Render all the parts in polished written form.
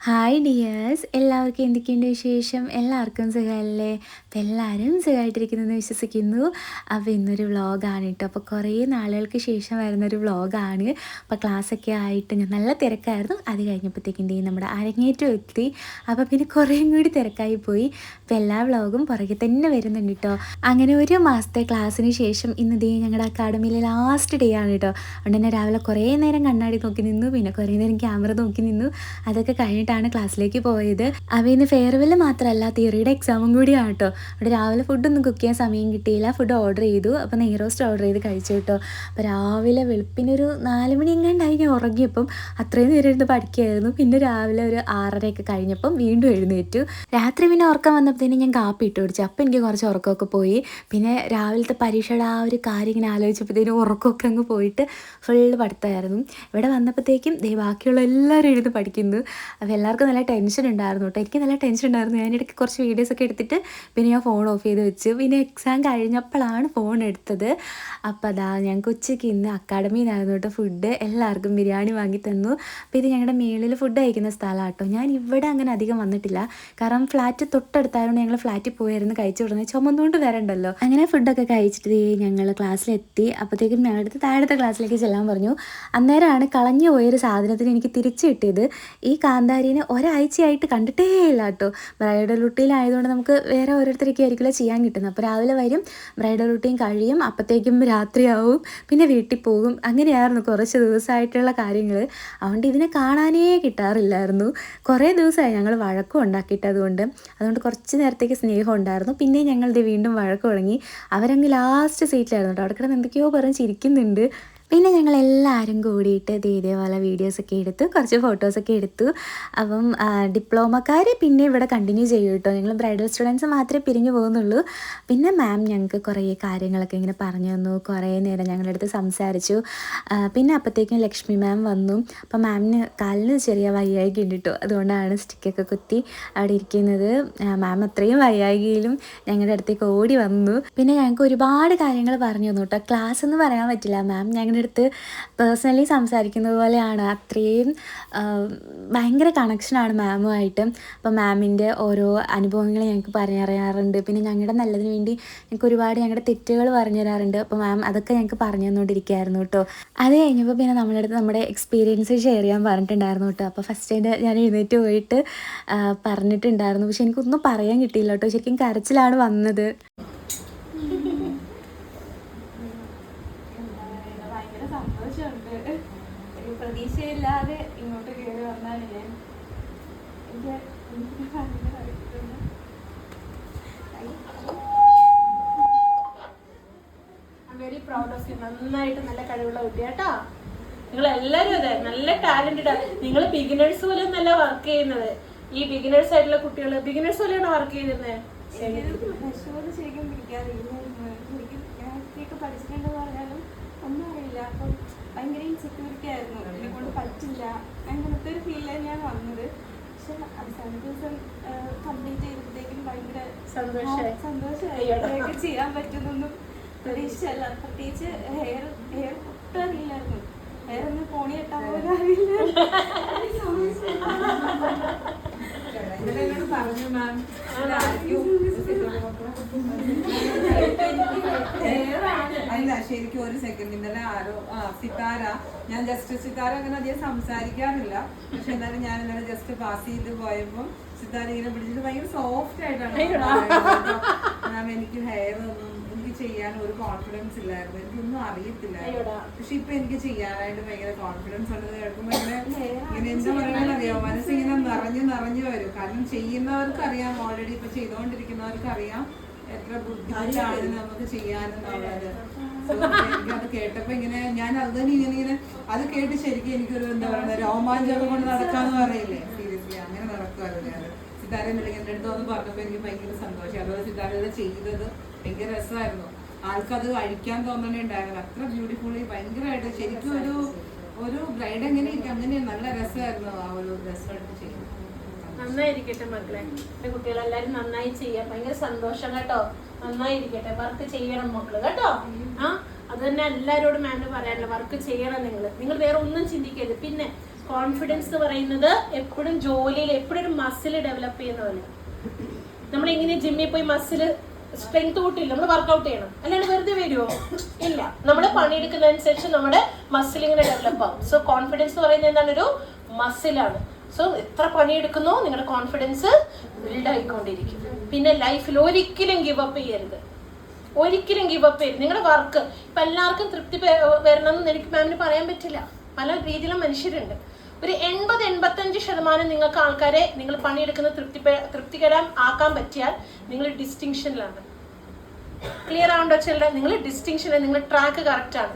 Hi dears, എല്ലാവർക്കും എന്തൊക്കെയുണ്ട് വിശേഷം? എല്ലാവർക്കും സുഖമല്ലേ? അപ്പോൾ എല്ലാവരും സുഖമായിട്ടിരിക്കുന്നെന്ന് വിശ്വസിക്കുന്നു. അപ്പോൾ ഇന്നൊരു വ്ളോഗാണ് കേട്ടോ. അപ്പോൾ കുറേ നാളുകൾക്ക് ശേഷം വരുന്നൊരു വ്ളോഗാണ്. അപ്പോൾ ക്ലാസ്സൊക്കെ ആയിട്ട് ഞാൻ നല്ല തിരക്കായിരുന്നു. അത് കഴിഞ്ഞപ്പോഴത്തേക്കും നമ്മുടെ അരങ്ങേറ്റം എത്തി. അപ്പോൾ പിന്നെ കുറേയും കൂടി തിരക്കായി പോയി. അപ്പോൾ എല്ലാ വ്ളോഗും പുറകെ തന്നെ വരുന്നുണ്ട് കേട്ടോ. അങ്ങനെ ഒരു മാസത്തെ ക്ലാസ്സിന് ശേഷം ഇന്ന് ഞങ്ങളുടെ അക്കാഡമിയിലെ ലാസ്റ്റ് ഡേ ആണ് കേട്ടോ. അതുകൊണ്ട് തന്നെ രാവിലെ കുറേ നേരം കണ്ണാടി നോക്കി നിന്നു, പിന്നെ കുറേ നേരം ക്യാമറ നോക്കി നിന്നു. അതൊക്കെ കഴിഞ്ഞിട്ട് ക്ലാസ്സിലേക്ക് പോയത്. അപ്പോൾ ഇന്ന് ഫെയർവെൽ മാത്രമല്ല, തിയറിയുടെ എക്സാമും കൂടിയാണ് കേട്ടോ. അവിടെ രാവിലെ ഫുഡൊന്നും കുക്ക് ചെയ്യാൻ സമയം കിട്ടിയില്ല. ഫുഡ് ഓർഡർ ചെയ്തു. അപ്പോൾ നെയ് റോസ്റ്റ് ഓർഡർ ചെയ്ത് കഴിച്ചു കേട്ടോ. അപ്പോൾ രാവിലെ വെളുപ്പിനൊരു 4 മണി എങ്ങാണ്ടായി ഞാൻ ഉറങ്ങിയപ്പം. അത്രയും നേരം ഇരുന്ന് പഠിക്കുകയായിരുന്നു. പിന്നെ രാവിലെ ഒരു 6:30 കഴിഞ്ഞപ്പം വീണ്ടും എഴുന്നേറ്റു. രാത്രി പിന്നെ ഉറക്കം വന്നപ്പോഴത്തേനും ഞാൻ കാപ്പി ഇട്ട് കുടിച്ചു. അപ്പോൾ എനിക്ക് കുറച്ച് ഉറക്കമൊക്കെ പോയി. പിന്നെ രാവിലത്തെ പരീക്ഷയുടെ ആ ഒരു കാര്യം ഇങ്ങനെ ആലോചിച്ചപ്പോഴത്തേനും ഉറക്കമൊക്കെ അങ്ങ് പോയിട്ട് ഫുള്ള് പഠിത്തമായിരുന്നു. ഇവിടെ വന്നപ്പോഴത്തേക്കും ബാക്കിയുള്ള എല്ലാവരും എഴുതി പഠിക്കുന്നു. അപ്പോൾ എല്ലാവർക്കും നല്ല ടെൻഷൻ ഉണ്ടായിരുന്നു കേട്ടോ. എനിക്ക് നല്ല ടെൻഷൻ ഉണ്ടായിരുന്നു. ഞാനിടയ്ക്ക് കുറച്ച് വീഡിയോസൊക്കെ എടുത്തിട്ട് പിന്നെ ഞാൻ ഫോൺ ഓഫ് ചെയ്ത് വെച്ചു. പിന്നെ എക്സാം കഴിഞ്ഞപ്പോഴാണ് ഫോൺ എടുത്തത്. അപ്പോൾ അതാ ഞങ്ങൾക്ക് ഉച്ചയ്ക്ക് ഇന്ന് അക്കാഡമിയിൽ നിന്നായിരുന്നു കേട്ടോ ഫുഡ്. എല്ലാവർക്കും ബിരിയാണി വാങ്ങി തന്നു. അപ്പോൾ ഇത് ഞങ്ങളുടെ മേളിൽ ഫുഡ് കഴിക്കുന്ന സ്ഥലമാണ് കേട്ടോ. ഞാൻ ഇവിടെ അങ്ങനെ അധികം വന്നിട്ടില്ല, കാരണം ഫ്ലാറ്റ് തൊട്ടടുത്തായതുകൊണ്ട് ഞങ്ങൾ ഫ്ലാറ്റിൽ പോയിരുന്നു കഴിച്ചു വിടുന്നത്. ചുമന്നുകൊണ്ട് വരണ്ടല്ലോ. അങ്ങനെ ഫുഡൊക്കെ കഴിച്ചിട്ട് ഞങ്ങൾ ക്ലാസ്സിലെത്തി. അപ്പോഴത്തേക്കും ഞങ്ങളുടെ താഴത്തെ ക്ലാസ്സിലേക്ക് ചെല്ലാൻ പറഞ്ഞു. അന്നേരമാണ് കളഞ്ഞു പോയൊരു സാധനത്തിന് എനിക്ക് തിരിച്ചു കിട്ടിയത്. ഈ കാന്താരിനെ ഒരാഴ്ചയായിട്ട് കണ്ടിട്ടേ ഇല്ല കേട്ടോ. ബ്രൈഡൽ റുട്ടീനായതുകൊണ്ട് നമുക്ക് വേറെ ഓരോരുത്തരൊക്കെ ആയിരിക്കില്ല ചെയ്യാൻ കിട്ടുന്നത്. അപ്പോൾ രാവിലെ വരും, ബ്രൈഡൽ റുട്ടീൻ കഴിയും, അപ്പോഴത്തേക്കും രാത്രിയാവും, പിന്നെ വീട്ടിൽ പോകും. അങ്ങനെയായിരുന്നു കുറച്ച് ദിവസമായിട്ടുള്ള കാര്യങ്ങൾ. അതുകൊണ്ട് ഇതിനെ കാണാനേ കിട്ടാറില്ലായിരുന്നു. കുറേ ദിവസമായി ഞങ്ങൾ വഴക്കും ഉണ്ടാക്കിയിട്ട് അതുകൊണ്ട് കുറച്ച് നേരത്തേക്ക് സ്നേഹം ഉണ്ടായിരുന്നു. പിന്നെ ഞങ്ങളിത് വീണ്ടും വഴക്ക് തുടങ്ങി. അവരങ്ങ് ലാസ്റ്റ് സീറ്റിലായിരുന്നു കേട്ടോ. അവിടെ കിടന്ന് എന്തൊക്കെയോ പറഞ്ഞ് ചിരിക്കുന്നുണ്ട്. പിന്നെ ഞങ്ങളെല്ലാവരും കൂടിയിട്ട് ഇതേപോലെ വീഡിയോസൊക്കെ എടുത്തു, കുറച്ച് ഫോട്ടോസൊക്കെ എടുത്തു. അപ്പം ഡിപ്ലോമക്കാർ പിന്നെ ഇവിടെ കണ്ടിന്യൂ ചെയ്യും കേട്ടോ. ഞങ്ങൾ ബ്രൈഡൽ സ്റ്റുഡൻസ് മാത്രമേ പിരിഞ്ഞു പോകുന്നുള്ളൂ. പിന്നെ മാം ഞങ്ങൾക്ക് കുറേ കാര്യങ്ങളൊക്കെ ഇങ്ങനെ പറഞ്ഞു തന്നു. കുറേ നേരം ഞങ്ങളുടെ അടുത്ത് സംസാരിച്ചു. പിന്നെ അപ്പോഴത്തേക്കും ലക്ഷ്മി മാം വന്നു. അപ്പം മാമിന് കാലിന് ചെറിയ വയ്യായിക ഉണ്ട് കേട്ടോ. അതുകൊണ്ടാണ് സ്റ്റിക്കൊക്കെ കുത്തി അവിടെ ഇരിക്കുന്നത്. മാം അത്രയും വയ്യായികയിലും ഞങ്ങളുടെ അടുത്തേക്ക് ഓടി വന്നു. പിന്നെ ഞങ്ങൾക്ക് ഒരുപാട് കാര്യങ്ങൾ പറഞ്ഞു തന്നു കേട്ടോ. ക്ലാസ് എന്ന് പറയാൻ പറ്റില്ല, മാം ഞങ്ങളുടെ അടുത്ത് പേഴ്സണലി സംസാരിക്കുന്നത് പോലെയാണ്. അത്രയും ഭയങ്കര കണക്ഷനാണ് മാമുമായിട്ട്. അപ്പോൾ മാമിൻ്റെ ഓരോ അനുഭവങ്ങൾ ഞങ്ങൾക്ക് പറഞ്ഞറിയാറുണ്ട്. പിന്നെ ഞങ്ങളുടെ നല്ലതിന് വേണ്ടി ഞങ്ങൾക്ക് ഒരുപാട് ഞങ്ങളുടെ തെറ്റുകൾ പറഞ്ഞു തരാറുണ്ട്. അപ്പോൾ മാം അതൊക്കെ ഞങ്ങൾക്ക് പറഞ്ഞു തന്നുകൊണ്ടിരിക്കുകയായിരുന്നു കേട്ടോ. അത് കഴിഞ്ഞപ്പോൾ പിന്നെ നമ്മുടെ അടുത്ത് നമ്മുടെ എക്സ്പീരിയൻസ് ഷെയർ ചെയ്യാൻ പറഞ്ഞിട്ടുണ്ടായിരുന്നു കേട്ടോ. അപ്പോൾ ഫസ്റ്റ് ഞാൻ എഴുന്നേറ്റ് പോയിട്ട് പറഞ്ഞിട്ടുണ്ടായിരുന്നു. പക്ഷെ എനിക്കൊന്നും പറയാൻ കിട്ടിയില്ല കേട്ടോ. ശരിക്കും കരച്ചിലാണ് വന്നത്. പ്രതീക്ഷയില്ലാതെ ഇങ്ങോട്ട് കയറി വന്നാണ് ഞാൻ. Very proud of you. നന്നായിട്ട് നല്ല കഴിവുള്ള കുട്ടി കേട്ടോ. നിങ്ങൾ എല്ലാവരും അതെ, നല്ല ടാലന്റഡ്. നിങ്ങൾ ബിഗിനേഴ്സ് പോലെ ഒന്നല്ല വർക്ക് ചെയ്യുന്നത്. ഈ ബിഗിനേഴ്സ് ആയിട്ടുള്ള കുട്ടികൾ ബിഗിനേഴ്സ് പോലെയാണ് വർക്ക് ചെയ്തിരുന്നത്. ശരിക്കും പിടിക്കാറില്ല. ശരിക്കും പഠിച്ചിട്ടുണ്ടെന്ന് പറഞ്ഞാലും ഒന്നും അറിയില്ല. അപ്പം ഭയങ്കര ഇൻസെക്യൂരിറ്റി ആയിരുന്നു. എന്നെ കൊണ്ട് പറ്റില്ല അങ്ങനത്തെ ഒരു ഫീലിലാണ് ഞാൻ വന്നത്. പക്ഷെ അവസാന ദിവസം കംപ്ലീറ്റ് ചെയ്തപ്പോഴത്തേക്കും ഭയങ്കര സന്തോഷമായി. ചെയ്യാൻ പറ്റുന്നൊന്നും പ്രതീക്ഷിച്ചല്ല. പ്രത്യേകിച്ച് ഹെയർ ഒട്ടും അറിയില്ലായിരുന്നു. ഹെയർ ഒന്ന് പോണി കെട്ടാൻ പോലും അറിയില്ല. പറഞ്ഞു മാം അല്ല ശരിക്കും ഒരു സെക്കൻഡ്. ഇന്നലെ ആരോ സിതാര, ഞാൻ ജസ്റ്റ് സിതാര അങ്ങനെ അധികം സംസാരിക്കാറില്ല, പക്ഷെ എന്നാലും ഞാൻ ഇന്നലെ ജസ്റ്റ് പാസ് ചെയ്ത് പോയപ്പോൾ സിതാര ഇങ്ങനെ പിടിച്ചിട്ട് ഭയങ്കര സോഫ്റ്റ് ആയിട്ടാണ് മാം. എനിക്ക് ഹെയർ ഒന്നും എനിക്ക് ചെയ്യാൻ ഒരു കോൺഫിഡൻസ് ഇല്ലായിരുന്നു. എനിക്കൊന്നും അറിയത്തില്ലായിരുന്നു. പക്ഷെ ഇപ്പൊ എനിക്ക് ചെയ്യാനായിട്ട് ഭയങ്കര കോൺഫിഡൻസ് ഉണ്ടെന്ന് കേൾക്കുമ്പോൾ ഇങ്ങനെ എന്താ പറയണെന്ന് അറിയാമോ, മനസ്സിങ്ങനെ നിറഞ്ഞു വരും. കാരണം ചെയ്യുന്നവർക്ക് അറിയാം, ഓൾറെഡി ഇപ്പൊ ചെയ്തുകൊണ്ടിരിക്കുന്നവർക്ക് അറിയാം എത്ര ബുദ്ധിമുട്ടാണ് നമുക്ക് ചെയ്യാനെന്നുള്ളത്. എനിക്കത് കേട്ടപ്പോ ഇങ്ങനെ ഞാൻ അത് തന്നെ ഇങ്ങനെ അത് കേട്ട് ശരിക്കും എനിക്കൊരു എന്താ പറയുക രോമാഞ്ചം കൊണ്ട് നടക്കാന്ന് പറയില്ലേ, സീരിയസ്ലി അങ്ങനെ നടക്കുമായിരുന്നു ഞാൻ. സിതാര എൻ്റെ അടുത്ത് വന്ന് പറഞ്ഞപ്പോൾ എനിക്ക് ഭയങ്കര സന്തോഷം. അതുപോലെ സിതാര ചെയ്തത് ഭയങ്കര രസമായിരുന്നു. ആൾക്കത് കഴിക്കാൻ തോന്നണുണ്ടായിരുന്നു. അത്ര ബ്യൂട്ടിഫുള്ളി ഭയങ്കരമായിട്ട് ശരിക്കും ഒരു ബ്രൈഡ് എങ്ങനെ അങ്ങനെ നല്ല രസമായിരുന്നു ആ ഒരു രസമായിട്ട് ചെയ്യുന്നത്. നന്നായിരിക്കട്ടെ മക്കളെ, കുട്ടികളെല്ലാരും നന്നായി ചെയ്യാം. ഭയങ്കര സന്തോഷം കേട്ടോ. നന്നായിരിക്കട്ടെ, വർക്ക് ചെയ്യണം മക്കള് കേട്ടോ. അത് തന്നെ എല്ലാവരോടും മാമിന് പറയാനുള്ള, വർക്ക് ചെയ്യണം. നിങ്ങൾ വേറെ ഒന്നും ചിന്തിക്കരുത്. പിന്നെ കോൺഫിഡൻസ് എന്ന് പറയുന്നത് എപ്പോഴും ജോലിയിൽ എപ്പോഴും ഒരു മസിൽ ഡെവലപ്പ് ചെയ്യുന്ന പോലെ. നമ്മളെങ്ങനെ ജിമ്മിൽ പോയി മസിൽ സ്ട്രെങ്ത് കൂട്ടില്ല, നമ്മൾ വർക്ക്ഔട്ട് ചെയ്യണം, അല്ലാണ്ട് വെറുതെ വരുമോ? ഇല്ല, നമ്മൾ പണിയെടുക്കുന്നതനുസരിച്ച് നമ്മുടെ മസിൽ ഇങ്ങനെ ഡെവലപ്പ് ആവും. സോ കോൺഫിഡൻസ് എന്ന് പറയുന്നത് എന്താണ്? ഒരു മസിലാണ്. സോ എത്ര പണിയെടുക്കുന്നോ നിങ്ങളുടെ കോൺഫിഡൻസ് ബിൽഡ് ആയിക്കൊണ്ടിരിക്കും. പിന്നെ ലൈഫിൽ ഒരിക്കലും ഗിവ് അപ്പ് ചെയ്യരുത്, ഒരിക്കലും ഗിവ് അപ്പ് ചെയ്യരുത്. നിങ്ങളുടെ വർക്ക് ഇപ്പം എല്ലാവർക്കും തൃപ്തി വരണം എന്ന് എനിക്ക് മാമിന് പറയാൻ പറ്റില്ല. പല രീതിയിലും മനുഷ്യരുണ്ട്. ഒരു 80-85% നിങ്ങൾക്ക് ആൾക്കാരെ നിങ്ങൾ പണിയെടുക്കുന്ന തൃപ്തികരം ആക്കാൻ പറ്റിയാൽ നിങ്ങൾ ഡിസ്റ്റിങ്ഷനിലാണ്. ക്ലിയർ ആവുണ്ടോ ചിലരുടെ? നിങ്ങൾ ഡിസ്റ്റിങ്ഷൻ, നിങ്ങൾ ട്രാക്ക് കറക്റ്റാണ്.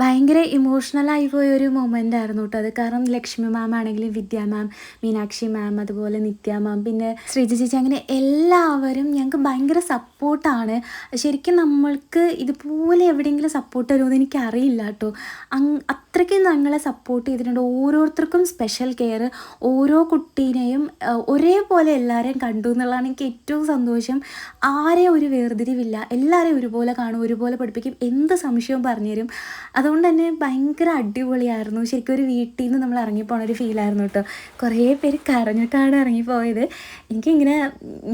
ഭയങ്കര ഇമോഷണലായി പോയൊരു മൊമെൻ്റ് ആയിരുന്നു കേട്ടോ അത്. കാരണം ലക്ഷ്മി മാം ആണെങ്കിലും വിദ്യ മാം, മീനാക്ഷി മാം, അതുപോലെ നിത്യ മാം, പിന്നെ ശ്രീജ ചേച്ചി, അങ്ങനെ എല്ലാവരും ഞങ്ങൾക്ക് ഭയങ്കര സപ്പോർട്ടാണ്. ശരിക്കും നമ്മൾക്ക് ഇതുപോലെ എവിടെയെങ്കിലും സപ്പോർട്ട് തരുമെന്ന് എനിക്കറിയില്ല കേട്ടോ. അത്രയ്ക്കും ഞങ്ങളെ സപ്പോർട്ട് ചെയ്തിട്ടുണ്ട്. ഓരോരുത്തർക്കും സ്പെഷ്യൽ കെയർ, ഓരോ കുട്ടീനെയും ഒരേപോലെ എല്ലാവരെയും കണ്ടു എന്നുള്ളതാണ് എനിക്ക് ഏറ്റവും സന്തോഷം. ആരെയും ഒരു വേർതിരിവില്ല, എല്ലാവരെയും ഒരുപോലെ കാണും, ഒരുപോലെ പഠിപ്പിക്കും, എന്ത് സംശയവും പറഞ്ഞുതരും. അതുകൊണ്ട് തന്നെ ഭയങ്കര അടിപൊളിയായിരുന്നു. ശരിക്കും ഒരു വീട്ടിൽ നിന്ന് നമ്മൾ ഇറങ്ങിപ്പോണ ഒരു ഫീലായിരുന്നു കേട്ടോ. കുറേ പേര് കരഞ്ഞിട്ടാണ് ഇറങ്ങിപ്പോയത്. എനിക്കിങ്ങനെ,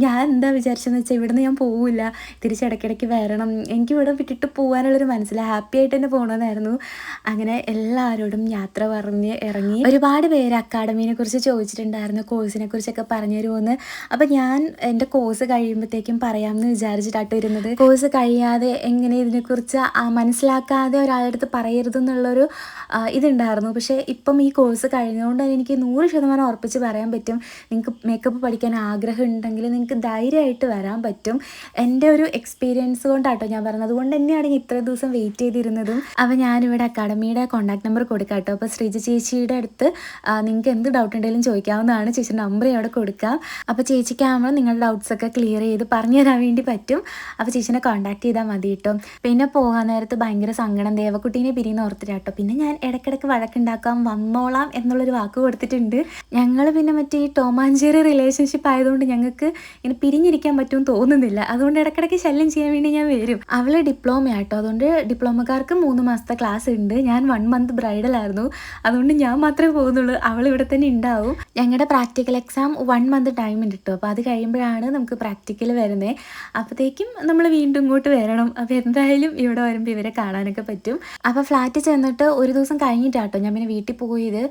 ഞാൻ എന്താ വിചാരിച്ചതെന്ന് വെച്ചാൽ ഇവിടുന്ന് ഞാൻ പോവില്ല, തിരിച്ചിടയ്ക്കിടയ്ക്ക് വരണം, എനിക്കിവിടെ വിട്ടിട്ട് പോകാനുള്ളൊരു മനസ്സില്ല, ഹാപ്പി ആയിട്ട് തന്നെ പോകണമെന്നായിരുന്നു. അങ്ങനെ എല്ലാവരോടും യാത്ര പറഞ്ഞ് ഇറങ്ങി. ഒരുപാട് പേര് അക്കാഡമീനെ കുറിച്ച് ചോദിച്ചിട്ടുണ്ടായിരുന്നു, കോഴ്സിനെ കുറിച്ചൊക്കെ പറഞ്ഞു തരുമെന്ന്. അപ്പം ഞാൻ എൻ്റെ കോഴ്സ് കഴിയുമ്പോഴത്തേക്കും പറയാമെന്ന് വിചാരിച്ചിട്ടാട്ടോ ഇരുന്നത്. കോഴ്സ് കഴിയാതെ എങ്ങനെ ഇതിനെക്കുറിച്ച് മനസ്സിലാക്കാതെ ഒരാളടുത്ത് പറയരുതെന്നുള്ളൊരു ഇതുണ്ടായിരുന്നു. പക്ഷേ ഇപ്പം ഈ കോഴ്സ് കഴിഞ്ഞതുകൊണ്ട് തന്നെ എനിക്ക് 100% ഉറപ്പിച്ച് പറയാൻ പറ്റും, നിങ്ങൾക്ക് മേക്കപ്പ് പഠിക്കാൻ ആഗ്രഹം ഉണ്ടെങ്കിൽ നിങ്ങൾക്ക് ധൈര്യമായിട്ട് വരാൻ പറ്റും. എൻ്റെ ഒരു എക്സ്പീരിയൻസ് കൊണ്ടാട്ടോ ഞാൻ പറഞ്ഞത്. അതുകൊണ്ട് തന്നെയാണ് ഇത്ര ദിവസം വെയിറ്റ് ചെയ്തിരുന്നതും. അപ്പോൾ ഞാനിവിടെ അക്കാഡമിയുടെ കോൺടാക്ട് നമ്പർ കൊടുക്കാം കേട്ടോ. അപ്പോൾ ശ്രീജ ചേച്ചിയുടെ അടുത്ത് നിങ്ങൾക്ക് എന്ത് ഡൗട്ട് ഉണ്ടെങ്കിലും ചോദിക്കാവുന്നതാണ്. ചേച്ചിയുടെ നമ്പർ അവിടെ കൊടുക്കാം. അപ്പോൾ ചേച്ചിക്കാകുമ്പോൾ നിങ്ങളുടെ ഡൗട്ട്സൊക്കെ ക്ലിയർ ചെയ്ത് പറഞ്ഞു തരാൻ വേണ്ടി പറ്റും. അപ്പോൾ ചേച്ചിനെ കോൺടാക്ട് ചെയ്താൽ മതി കേട്ടോ. പിന്നെ പോകാൻ നേരത്ത് ഭയങ്കര സങ്കടം, ദേവക്കുട്ടീനെ പിരിയുന്ന ഓർത്തിട്ടാട്ടോ. പിന്നെ ഞാൻ ഇടയ്ക്കിടയ്ക്ക് വഴക്കുണ്ടാക്കാം, വന്നോളാം എന്നുള്ളൊരു വാക്ക് കൊടുത്തിട്ടുണ്ട്. ഞങ്ങൾ പിന്നെ മറ്റേ ഈ ടോം ആൻഡ് ജെറി റിലേഷൻഷിപ്പ് ആയതുകൊണ്ട് ഞങ്ങൾക്ക് ഇങ്ങനെ പിരിഞ്ഞിരിക്കാൻ പറ്റുമെന്ന് തോന്നുന്നില്ല. അതുകൊണ്ട് ഇടയ്ക്കിടയ്ക്ക് ശല്യം ചെയ്യാൻ വേണ്ടി ഞാൻ വരും. അവൾ ഡിപ്ലോമ ആട്ടോ, അതുകൊണ്ട് ഡിപ്ലോമക്കാർക്ക് 3 മാസത്തെ ക്ലാസ് ഉണ്ട്. ഞാൻ 1 മന്ത് ബ്രൈഡലായിരുന്നു, അതുകൊണ്ട് ഞാൻ മാത്രമേ പോകുന്നുള്ളൂ, അവൾ ഇവിടെ തന്നെ ഉണ്ടാവും. ഞങ്ങളുടെ പ്രാക്ടിക്കൽ എക്സാം 1 മന്ത് ടൈം ഉണ്ട് കേട്ടോ. അപ്പോൾ അത് കഴിയുമ്പോഴാണ് നമുക്ക് പ്രാക്ടിക്കൽ വരുന്നത്. അപ്പോഴത്തേക്കും നമ്മൾ വീണ്ടും ഇങ്ങോട്ട് വരണം. അപ്പോൾ എന്തായാലും ഇവിടെ വരുമ്പോൾ ഇവരെ കാണാനൊക്കെ പറ്റും. അപ്പോൾ ഫ്ലാറ്റിൽ ചെന്നിട്ട് ഒരു ദിവസം കഴിഞ്ഞിട്ടാട്ടോ ഞാൻ പിന്നെ വീട്ടിൽ പോയത്.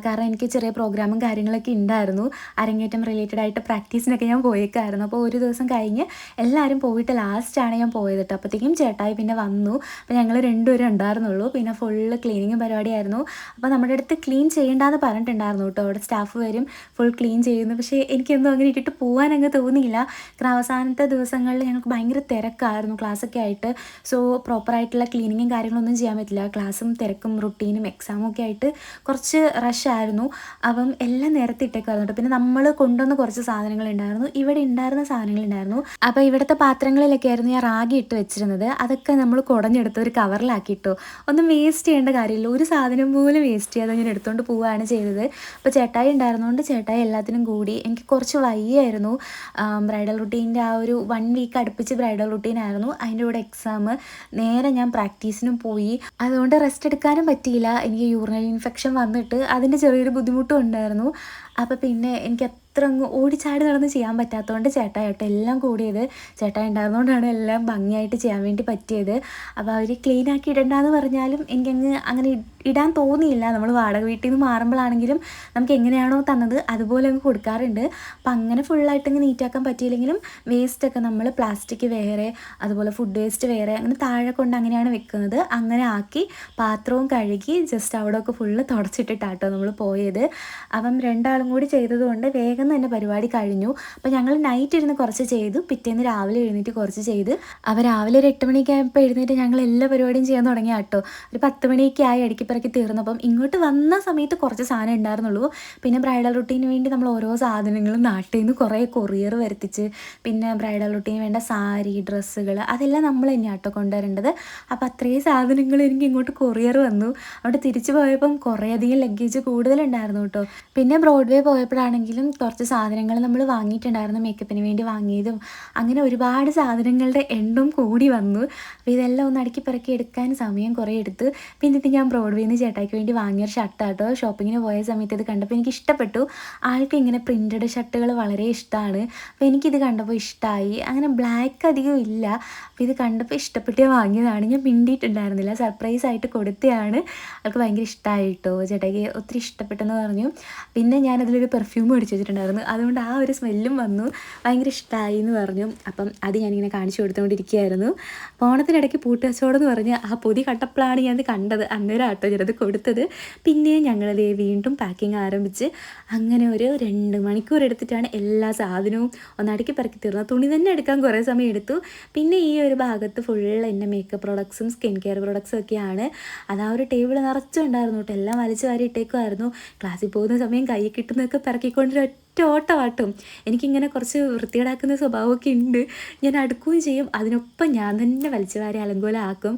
കാരണം എനിക്ക് ചെറിയ പ്രോഗ്രാമും കാര്യങ്ങളൊക്കെ ഉണ്ടായിരുന്നു, അരങ്ങേറ്റം റിലേറ്റഡ് ആയിട്ട് പ്രാക്ടീസിനൊക്കെ ഞാൻ പോയേക്കായിരുന്നു. അപ്പോൾ ഒരു ദിവസം കഴിഞ്ഞ് എല്ലാവരും പോയിട്ട് ലാസ്റ്റാണ് ഞാൻ പോയത് കേട്ടോ. അപ്പോഴത്തേക്കും ചേട്ടായി പിന്നെ വന്നു. അപ്പോൾ ഞങ്ങൾ 2 പേരും ഉണ്ടായിരുന്നുള്ളൂ. പിന്നെ ഫുള്ള് ക്ലീനിങ് പരിപാടിയായിരുന്നു. അപ്പോൾ നമ്മുടെ അടുത്ത് ക്ലീൻ ചെയ്യേണ്ടെന്ന് പറഞ്ഞിട്ടുണ്ടായിരുന്നു കേട്ടോ. അവിടെ സ്റ്റാഫ് വരും, ഫുൾ ക്ലീൻ ചെയ്യുന്നു. പക്ഷേ എനിക്കെന്തോ അങ്ങനെ ഇട്ടിട്ട് പോകാൻ അങ്ങ് തോന്നിയില്ല. കാരണം അവസാനത്തെ ദിവസങ്ങളിൽ ഞങ്ങൾക്ക് ഭയങ്കര തിരക്കായിരുന്നു ക്ലാസ്സൊക്കെ ആയിട്ട്. സോ പ്രോപ്പറായിട്ടുള്ള ക്ലീനിങ്ങും കാര്യങ്ങളൊന്നും ചെയ്യാൻ പറ്റില്ല. ക്ലാസ്സും തിരക്കും റുട്ടീനും എക്സാമും ഒക്കെ ആയിട്ട് കുറച്ച് റഷായിരുന്നു. അപ്പം എല്ലാം നേരത്തെ ഇട്ടേക്കായിരുന്നു കേട്ടോ. പിന്നെ നമ്മൾ കൊണ്ടുവന്ന കുറച്ച് സാധനങ്ങളുണ്ടായിരുന്നു, ഇവിടെ ഉണ്ടായിരുന്ന സാധനങ്ങളുണ്ടായിരുന്നു. അപ്പോൾ ഇവിടുത്തെ പാത്രങ്ങളിലൊക്കെ ആയിരുന്നു ഞാൻ റാഗി ഇട്ട് വെച്ചിരുന്നത്. അതൊക്കെ നമ്മൾ കുടഞ്ഞെടുത്ത് ഒരു കവറിലാക്കിയിട്ടു. ഒന്നും വേസ്റ്റ് ചെയ്യേണ്ട കാര്യമില്ല, ഒരു സാധനം പോലും വേസ്റ്റ് ചെയ്യാതെ ഞാൻ എടുത്തുകൊണ്ട് പോവുകയാണ് ചെയ്തത്. അപ്പോൾ ചേട്ടായി ഉണ്ടായിരുന്നതുകൊണ്ട് ചേട്ടായി എല്ലാത്തിനും കൂടി. എനിക്ക് കുറച്ച് വയ്യായിരുന്നു. ബ്രൈഡൽ റുട്ടീൻ്റെ ആ ഒരു 1 വീക്ക് അടുപ്പിച്ച് ബ്രൈഡൽ റുട്ടീനായിരുന്നു. അതിൻ്റെ കൂടെ എക്സാം, നേരെ ഞാൻ പ്രാക്ടീസിനും പോയി. അതുകൊണ്ട് റെസ്റ്റ് എടുക്കാനും പറ്റിയില്ല. എനിക്ക് യൂറിനൽ ഇൻഫെക്ഷൻ വന്നിട്ട് അതിൻ്റെ ചെറിയൊരു ബുദ്ധിമുട്ടും ഉണ്ടായിരുന്നു. അപ്പോൾ പിന്നെ എനിക്ക് അത്ര അങ്ങ് ഓടിച്ചാടി നടന്ന് ചെയ്യാൻ പറ്റാത്തതുകൊണ്ട് ചേട്ടായിട്ട് എല്ലാം കൂടിയത്. ചേട്ടായി ഉണ്ടായിരുന്നുകൊണ്ടാണ് എല്ലാം ഭംഗിയായിട്ട് ചെയ്യാൻ വേണ്ടി പറ്റിയത്. അപ്പോൾ അവർ ക്ലീൻ ആക്കി ഇടണ്ടെന്ന് പറഞ്ഞാലും എനിക്കങ്ങ് അങ്ങനെ ഇടാൻ തോന്നിയില്ല. നമ്മൾ വാടക വീട്ടിൽ നിന്ന് മാറുമ്പോഴാണെങ്കിലും നമുക്ക് എങ്ങനെയാണോ തന്നത് അതുപോലെ അങ്ങ് കൊടുക്കാറുണ്ട്. അപ്പം അങ്ങനെ ഫുള്ളായിട്ട് അങ്ങ് നീറ്റാക്കാൻ പറ്റിയില്ലെങ്കിലും വേസ്റ്റൊക്കെ നമ്മൾ പ്ലാസ്റ്റിക് വേറെ, അതുപോലെ ഫുഡ് വേസ്റ്റ് വേറെ, അങ്ങനെ താഴെ കൊണ്ട് അങ്ങനെയാണ് വെക്കുന്നത്. അങ്ങനെ ആക്കി പാത്രവും കഴുകി ജസ്റ്റ് അവിടെയൊക്കെ ഫുള്ള് തുടച്ചിട്ടിട്ടാട്ടോ നമ്മൾ പോയത്. അപ്പം 2 ആളും കൂടി ചെയ്തതുകൊണ്ട് വേഗം തന്നെ പരിപാടി കഴിഞ്ഞു. അപ്പോൾ ഞങ്ങൾ നൈറ്റ് ഇരുന്ന് കുറച്ച് ചെയ്തു, പിറ്റേന്ന് രാവിലെ എഴുന്നേറ്റ് കുറച്ച് ചെയ്ത്. അപ്പോൾ രാവിലെ ഒരു 8 മണിയൊക്കെ ആയപ്പോൾ എഴുന്നേറ്റ് ഞങ്ങൾ എല്ലാ പരിപാടിയും ചെയ്യാൻ തുടങ്ങി കേട്ടോ. ഒരു 10 മണിയൊക്കെ ആയി അടുക്കിപ്പിറക്കി തീർന്നപ്പം. ഇങ്ങോട്ട് വന്ന സമയത്ത് കുറച്ച് സാധനം ഉണ്ടായിരുന്നുള്ളൂ. പിന്നെ ബ്രൈഡൽ റുട്ടീന് വേണ്ടി നമ്മൾ ഓരോ സാധനങ്ങളും നാട്ടിൽ നിന്ന് കുറേ കൊറിയർ വരുത്തിച്ച്, പിന്നെ ബ്രൈഡൽ റുട്ടീന് വേണ്ട സാരി, ഡ്രസ്സുകൾ, അതെല്ലാം നമ്മൾ തന്നെയാണ് കേട്ടോ കൊണ്ടുവരേണ്ടത്. അപ്പോൾ അത്രയും സാധനങ്ങൾ എനിക്ക് ഇങ്ങോട്ട് കൊറിയർ വന്നു. അവിടെ തിരിച്ചു പോയപ്പം കുറേയധികം ലഗേജ് കൂടുതലുണ്ടായിരുന്നു കേട്ടോ. പിന്നെ ബ്രോഡ്വേ വേ പോയപ്പോഴാണെങ്കിലും കുറച്ച് സാധനങ്ങൾ നമ്മൾ വാങ്ങിയിട്ടുണ്ടായിരുന്നു, മേക്കപ്പിന് വേണ്ടി വാങ്ങിയതും. അങ്ങനെ ഒരുപാട് സാധനങ്ങളുടെ എണ്ണം കൂടി വന്നു. അപ്പോൾ ഇതെല്ലാം ഒന്ന് അടുക്കി പെറുക്കി എടുക്കാൻ സമയം കുറേ എടുത്തു. പിന്നെ ഇത് ഞാൻ ബ്രോഡ്വേയിൽ നിന്ന് ചേട്ടായിക്ക് വേണ്ടി വാങ്ങിയൊരു ഷർട്ടാട്ടോ. ഷോപ്പിങ്ങിന് പോയ സമയത്ത് ഇത് കണ്ടപ്പോൾ എനിക്ക് ഇഷ്ടപ്പെട്ടു. ആൾക്ക് ഇങ്ങനെ പ്രിൻറ്റഡ് ഷർട്ടുകൾ വളരെ ഇഷ്ടമാണ്. അപ്പോൾ എനിക്കിത് കണ്ടപ്പോൾ ഇഷ്ടമായി. അങ്ങനെ ബ്ലാക്ക് അധികം ഇല്ല. അപ്പോൾ ഇത് കണ്ടപ്പോൾ ഇഷ്ടപ്പെട്ട് വാങ്ങിയതാണ്. ഞാൻ മിണ്ടിയിട്ടുണ്ടായിരുന്നില്ല, സർപ്രൈസ് ആയിട്ട് കൊടുത്തതാണ്. ആൾക്ക് ഭയങ്കര ഇഷ്ടമായിട്ടോ. ചേട്ടായിക്ക് ഒത്തിരി ഇഷ്ടപ്പെട്ടെന്ന് പറഞ്ഞു. പിന്നെ ഞാനതിലൊരു പെർഫ്യൂം മേടിച്ച് വെച്ചിട്ടുണ്ടായിരുന്നു, അതുകൊണ്ട് ആ ഒരു സ്മെല്ലും വന്നു. ഭയങ്കര ഇഷ്ടമായി എന്ന് പറഞ്ഞു. അപ്പം അത് ഞാനിങ്ങനെ കാണിച്ചു കൊടുത്തുകൊണ്ടിരിക്കുകയായിരുന്നു. ഓണത്തിനിടയ്ക്ക് പൂട്ടുകച്ചവടം എന്ന് പറഞ്ഞ് ആ പൊതി കട്ടപ്പോഴാണ് ഞാനത് കണ്ടത്. അന്നേരം ആട്ടോ ഞാനത് കൊടുത്തത്. പിന്നെ ഞങ്ങളത് വീണ്ടും പാക്കിങ് ആരംഭിച്ച് അങ്ങനെ ഒരു 2 മണിക്കൂർ എടുത്തിട്ടാണ് എല്ലാ സാധനവും ഒന്നടുക്കി പെറുക്കി തീർന്നത്. തുണി തന്നെ എടുക്കാൻ കുറേ സമയം എടുത്തു. പിന്നെ ഈ ഒരു ഭാഗത്ത് ഫുൾ എൻ്റെ മേക്കപ്പ് പ്രോഡക്ട്സും സ്കിൻ കെയർ പ്രോഡക്ട്സും ഒക്കെയാണ്. അത് ആ ഒരു ടേബിൾ നിറച്ചുണ്ടായിരുന്നു കേട്ടോ. എല്ലാം വലിച്ചു വാരി ഇട്ടേക്കുമായിരുന്നു. ക്ലാസ്സിൽ പോകുന്ന സമയം കൈ കിട്ടുന്നതൊക്കെ പിറക്കിക്കൊണ്ടൊരു ഒറ്റ ഓട്ടമാട്ടും. എനിക്കിങ്ങനെ കുറച്ച് വൃത്തികേടാക്കുന്ന സ്വഭാവമൊക്കെ ഉണ്ട്. ഞാൻ അടുക്കുകയും ചെയ്യും, അതിനൊപ്പം ഞാൻ തന്നെ വലിച്ചു വാരി അലങ്കോലമാക്കും.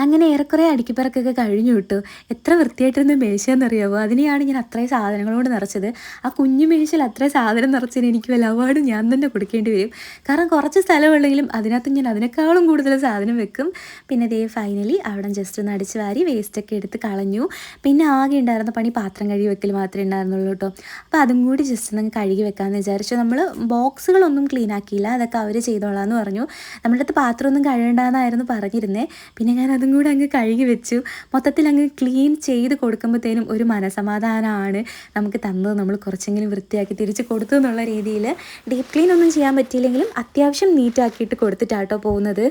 അങ്ങനെ ഏറെക്കുറെ അടുക്കിപ്പറക്കൊക്കെ കഴിഞ്ഞു കിട്ടു. എത്ര വൃത്തിയായിട്ടിരുന്ന മേശയെന്നറിയാമോ? അതിനെയാണ് ഞാൻ അത്രയും സാധനങ്ങളോട് നിറച്ചത്. ആ കുഞ്ഞു മേശയിൽ അത്രയും സാധനം നിറച്ചതിന് എനിക്ക് വല്ല അവാർഡ് ഞാൻ തന്നെ കൊടുക്കേണ്ടി വരും. കാരണം കുറച്ച് സ്ഥലമുണ്ടെങ്കിലും അതിനകത്ത് ഞാൻ അതിനേക്കാളും കൂടുതൽ സാധനം വെക്കും. പിന്നെ ദേ ഫൈനലി അവിടെ ജസ്റ്റ് ഒന്ന് അടിച്ച് വാരി വേസ്റ്റൊക്കെ എടുത്ത് കളഞ്ഞു. പിന്നെ ആകെ ഉണ്ടായിരുന്ന പണി പാത്രം കഴുകി വെക്കൽ മാത്രമേ ഉണ്ടായിരുന്നുള്ളൂ കേട്ടോ. അപ്പോൾ അതും കൂടി ജസ്റ്റ് ഒന്ന് കഴുകി വെക്കാമെന്ന് വിചാരിച്ചു. നമ്മൾ ബോക്സുകളൊന്നും ക്ലീൻ ആക്കിയില്ല, അതൊക്കെ അവർ ചെയ്തോളാമെന്ന് പറഞ്ഞു. നമ്മുടെ അടുത്ത് പാത്രമൊന്നും കഴുകണ്ടെന്നായിരുന്നു പറഞ്ഞിരുന്നത്. പിന്നെ ഞാൻ അതും കൂടെ അങ്ങ് കഴുകി വെച്ചു. മൊത്തത്തിൽ അങ്ങ് ക്ലീൻ ചെയ്ത് കൊടുക്കുമ്പോഴത്തേനും ഒരു മനസമാധാനമാണ് നമുക്ക് തന്നത്. നമ്മൾ കുറച്ചെങ്കിലും വൃത്തിയാക്കി തിരിച്ച് കൊടുത്തു എന്നുള്ള രീതിയിൽ. ഡീപ്പ് ക്ലീൻ ഒന്നും ചെയ്യാൻ പറ്റിയില്ലെങ്കിലും അത്യാവശ്യം നീറ്റാക്കിയിട്ട് കൊടുത്തിട്ടാട്ടോ പോകുന്നത്.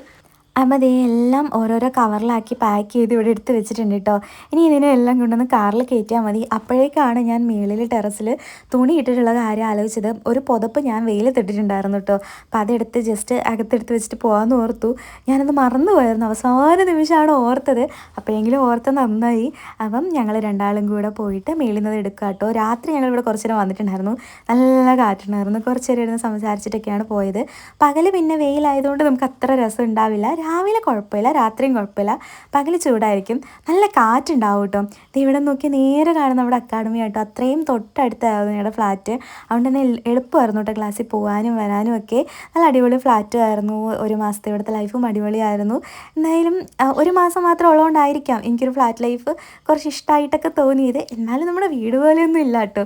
അപ്പോൾ അതേ എല്ലാം ഓരോരോ കവറിലാക്കി പാക്ക് ചെയ്ത് ഇവിടെ എടുത്ത് വെച്ചിട്ടുണ്ട് കേട്ടോ. ഇനി ഇതിനെല്ലാം കൊണ്ടുവന്ന് കാറിൽ കയറ്റിയാൽ മതി. അപ്പോഴേക്കാണ് ഞാൻ മുകളിൽ ടെറസിൽ തുണി ഇട്ടിട്ടുള്ള കാര്യം ആലോചിച്ചത്. ഒരു പുതപ്പ് ഞാൻ വെയിലത്തിട്ടിട്ടുണ്ടായിരുന്നു കേട്ടോ. അപ്പോൾ അതെടുത്ത് ജസ്റ്റ് അകത്തെടുത്ത് വെച്ചിട്ട് പോകാമെന്ന് ഓർത്തു. ഞാനത് മറന്നു പോയായിരുന്നു. അവസാന നിമിഷമാണ് ഓർത്തത്. അപ്പോഴെങ്കിലും ഓർത്ത് നന്നായി. അപ്പം ഞങ്ങൾ രണ്ടാളും കൂടെ പോയിട്ട് മേളിൽ നിന്ന് എടുക്കുക കേട്ടോ. രാത്രി ഞങ്ങളിവിടെ കുറച്ച് നേരം വന്നിട്ടുണ്ടായിരുന്നു. നല്ല കാറ്റുണ്ടായിരുന്നു. കുറച്ച് നേരം ഇരുന്ന് സംസാരിച്ചിട്ടൊക്കെയാണ് പോയത്. പകൽ പിന്നെ വെയിലായതുകൊണ്ട് നമുക്ക് അത്ര രസം ഉണ്ടാവില്ല. രാവിലെ കുഴപ്പമില്ല, രാത്രിയും കുഴപ്പമില്ല, പകൽ ചൂടായിരിക്കും. നല്ല കാറ്റുണ്ടാവും കേട്ടോ. ഇവിടെ നോക്കി നേരെ കാണുന്ന നമ്മുടെ അക്കാഡമി ആട്ടോ. അത്രയും തൊട്ടടുത്തായിരുന്നു ഞങ്ങളുടെ ഫ്ലാറ്റ്. അതുകൊണ്ട് തന്നെ എളുപ്പമായിരുന്നു കേട്ടോ ക്ലാസ്സിൽ പോകാനും വരാനും ഒക്കെ. നല്ല അടിപൊളി ഫ്ലാറ്റും ആയിരുന്നു. ഒരു മാസത്തെ ഇവിടുത്തെ ലൈഫും അടിപൊളിയായിരുന്നു. എന്തായാലും 1 മാസം മാത്രം ഉള്ളതുകൊണ്ടായിരിക്കാം എനിക്കൊരു ഫ്ലാറ്റ് ലൈഫ് കുറച്ച് ഇഷ്ടമായിട്ടൊക്കെ തോന്നിയത്. എന്നാലും നമ്മുടെ വീട് പോലെയൊന്നും ഇല്ല കേട്ടോ.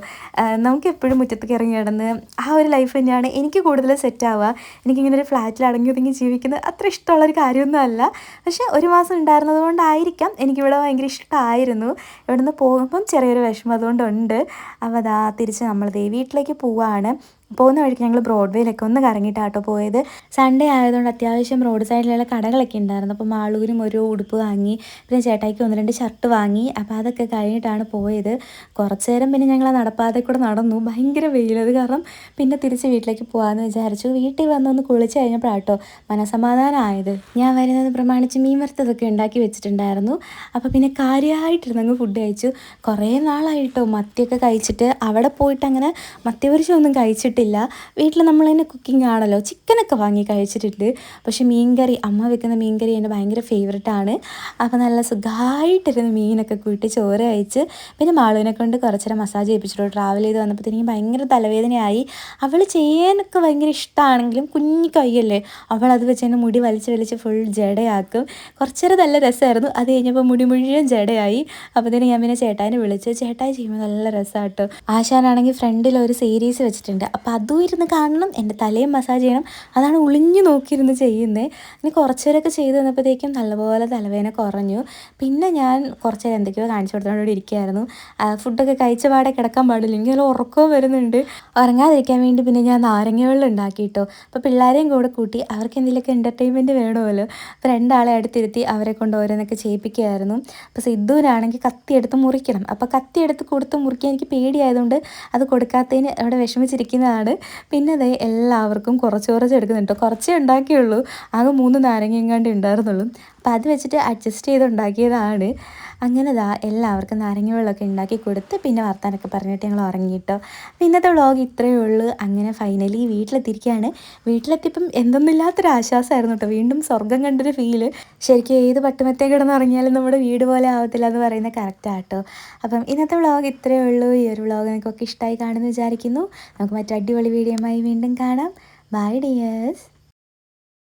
നമുക്ക് എപ്പോഴും മുറ്റത്തേക്ക് ഇറങ്ങി കിടന്ന് ആ ഒരു ലൈഫ് തന്നെയാണ് എനിക്ക് കൂടുതൽ സെറ്റാവുക. എനിക്കിങ്ങനെ ഒരു ഫ്ലാറ്റിൽ അടങ്ങി ഒതുങ്ങി ജീവിക്കുന്നത് അത്ര ഇഷ്ടമുള്ളൊരു കാര്യമൊന്നും അല്ല. പക്ഷേ 1 മാസം ഉണ്ടായിരുന്നത് കൊണ്ടായിരിക്കാം എനിക്കിവിടെ ഭയങ്കര ഇഷ്ടമായിരുന്നു. ഇവിടെ നിന്ന് പോകുമ്പം ചെറിയൊരു വിഷമം അതുകൊണ്ടുണ്ട്. അപ്പോൾ അതാ തിരിച്ച് നമ്മൾ വീട്ടിലേക്ക് പോവുകയാണ്. പോകുന്ന വഴിക്ക് ഞങ്ങൾ ബ്രോഡ്വേയിലൊക്കെ ഒന്ന് കറങ്ങിയിട്ടാട്ടോ പോയത്. സൺഡേ ആയതുകൊണ്ട് അത്യാവശ്യം റോഡ് സൈഡിലുള്ള കടകളൊക്കെ ഉണ്ടായിരുന്നു. അപ്പോൾ മാളൂരും ഒരു ഉടുപ്പ് വാങ്ങി, പിന്നെ ചേട്ടായിക്ക് 1-2 ഷർട്ട് വാങ്ങി. അപ്പോൾ അതൊക്കെ കഴിഞ്ഞിട്ടാണ് പോയത്. കുറച്ച് നേരം പിന്നെ ഞങ്ങൾ ആ നടപ്പാതെ കൂടെ നടന്നു. ഭയങ്കര വെയിലത് കാരണം പിന്നെ തിരിച്ച് വീട്ടിലേക്ക് പോകാമെന്ന് വിചാരിച്ചു. വീട്ടിൽ വന്നൊന്ന് കുളിച്ച് കഴിഞ്ഞപ്പോഴാട്ടോ മനസമാധാനമായത്. ഞാൻ വരുന്നത് പ്രമാണിച്ച് മീൻ വറുത്തതൊക്കെ ഉണ്ടാക്കി വെച്ചിട്ടുണ്ടായിരുന്നു. അപ്പോൾ പിന്നെ കാര്യമായിട്ടിരുന്നങ്ങ് ഫുഡ് കഴിച്ചു. കുറേ നാളായിട്ടോ മത്തിയൊക്കെ കഴിച്ചിട്ട്. അവിടെ പോയിട്ട് അങ്ങനെ മത്തി പൊരിച്ചൊന്നും കഴിച്ചിട്ടില്ല. വീട്ടിൽ നമ്മൾ തന്നെ കുക്കിംഗ് ആണല്ലോ. ചിക്കനൊക്കെ വാങ്ങി കഴിച്ചിട്ടുണ്ട്. പക്ഷേ മീൻകറി, അമ്മ വെക്കുന്ന മീൻകറി എൻ്റെ ഭയങ്കര ഫേവററ്റാണ്. അപ്പോൾ നല്ല സുഖമായിട്ടിരുന്ന് മീനൊക്കെ കൂട്ടി ചോറ് കഴിച്ച് പിന്നെ മാളുവിനെ കൊണ്ട് കുറച്ചേരം മസാജ് ചെയ്യിപ്പിച്ചിട്ടു. ട്രാവൽ ചെയ്ത് വന്നപ്പോഴത്തേക്കും ഭയങ്കര തലവേദനയായി. അവൾ ചെയ്യാനൊക്കെ ഭയങ്കര ഇഷ്ടമാണെങ്കിലും കുഞ്ഞി കൈയല്ലേ, അവൾ അത് വെച്ച് തന്നെ മുടി വലിച്ച് ഫുൾ ജടയാക്കും. കുറച്ചേരം നല്ല രസമായിരുന്നു. അത് കഴിഞ്ഞപ്പോൾ മുടി മുഴുവൻ ജടയായി. അപ്പോൾ തന്നെ ഞാൻ പിന്നെ ചേട്ടായിനെ വിളിച്ച്. ചേട്ടായി ചെയ്യുമ്പോൾ നല്ല രസമാട്ടോ. ആശാനാണെങ്കിൽ ഫ്രണ്ടിൽ ഒരു സീരീസ് വെച്ചിട്ടുണ്ട്. അപ്പോൾ അതും ഇരുന്ന് കാണണം, എൻ്റെ തലയും മസാജ് ചെയ്യണം. അതാണ് ഒളിഞ്ഞു നോക്കിയിരുന്ന് ചെയ്യുന്നത്. ഇനി കുറച്ചേരൊക്കെ ചെയ്ത് തന്നപ്പോഴത്തേക്കും നല്ലപോലെ തലവേദന കുറഞ്ഞു. പിന്നെ ഞാൻ കുറച്ചേരം എന്തൊക്കെയോ കാണിച്ചു കൊടുത്തോണ്ട് ഇരിക്കുകയായിരുന്നു. ഫുഡൊക്കെ കഴിച്ച പാടെ കിടക്കാൻ പാടില്ല, എനിക്ക് നല്ല ഉറക്കവും വരുന്നുണ്ട്. ഉറങ്ങാതിരിക്കാൻ വേണ്ടി പിന്നെ ഞാൻ നാരങ്ങ വെള്ളം ഉണ്ടാക്കിയിട്ടോ. അപ്പോൾ പിള്ളേരെയും കൂടെ കൂട്ടി അവർക്ക് എന്തെങ്കിലുമൊക്കെ എൻ്റർടൈൻമെൻറ്റ് വേണമല്ലോ. അപ്പോൾ 2 ആളെ അടുത്തിരുത്തി അവരെ കൊണ്ട് ഓരോന്നൊക്കെ ചെയ്യിപ്പിക്കുകയായിരുന്നു. അപ്പോൾ സിദ്ധുവിനാണെങ്കിൽ കത്തിയെടുത്ത് മുറിക്കണം. അപ്പോൾ കത്തിയെടുത്ത് കൊടുത്ത് മുറിക്കാൻ എനിക്ക് പേടിയായതുകൊണ്ട് അത് കൊടുക്കാത്തതിന് അവിടെ വിഷമിച്ചിരിക്കുന്നതാണ്. പിന്നെ അതേ എല്ലാവർക്കും കുറച്ച് എടുക്കുന്നുണ്ട്. കുറച്ചേ ഉണ്ടാക്കിയുള്ളൂ, ആകെ 3 നാരങ്ങ എങ്ങാണ്ട് ഉണ്ടായിരുന്നുള്ളൂ. അപ്പോൾ അത് വെച്ചിട്ട് അഡ്ജസ്റ്റ് ചെയ്ത് ഉണ്ടാക്കിയതാണ്. അങ്ങനെ എല്ലാവർക്കും നാരങ്ങ വെള്ളമൊക്കെ ഉണ്ടാക്കി കൊടുത്ത് പിന്നെ വർത്താനൊക്കെ പറഞ്ഞിട്ട് ഞങ്ങൾ ഉറങ്ങിയിട്ടോ. അപ്പോൾ ഇന്നത്തെ വ്ളോഗ് ഇത്രയേ ഉള്ളൂ. അങ്ങനെ ഫൈനലി വീട്ടിലെത്തിയിരിക്കുകയാണ്. വീട്ടിലെത്തിയപ്പം എന്തൊന്നുമില്ലാത്തൊരു ആശ്വാസമായിരുന്നു കേട്ടോ. വീണ്ടും സ്വർഗ്ഗം കണ്ടൊരു ഫീല്. ശരിക്കും ഏത് പട്ടുമത്തേ കിടന്നുറങ്ങിയാലും നമ്മുടെ വീട് പോലെ ആവത്തില്ല എന്ന് പറയുന്നത് കറക്റ്റാണ് കേട്ടോ. അപ്പം ഇന്നത്തെ വ്ളോഗ് ഇത്രയേ ഉള്ളൂ. ഈ ഒരു വ്ളോഗ് നിങ്ങൾക്കൊക്കെ ഇഷ്ടമായി കാണുമെന്ന് വിചാരിക്കുന്നു. നമുക്ക് മറ്റു അടിപൊളി വീഡിയോയുമായി വീണ്ടും കാണാം. Bye dears.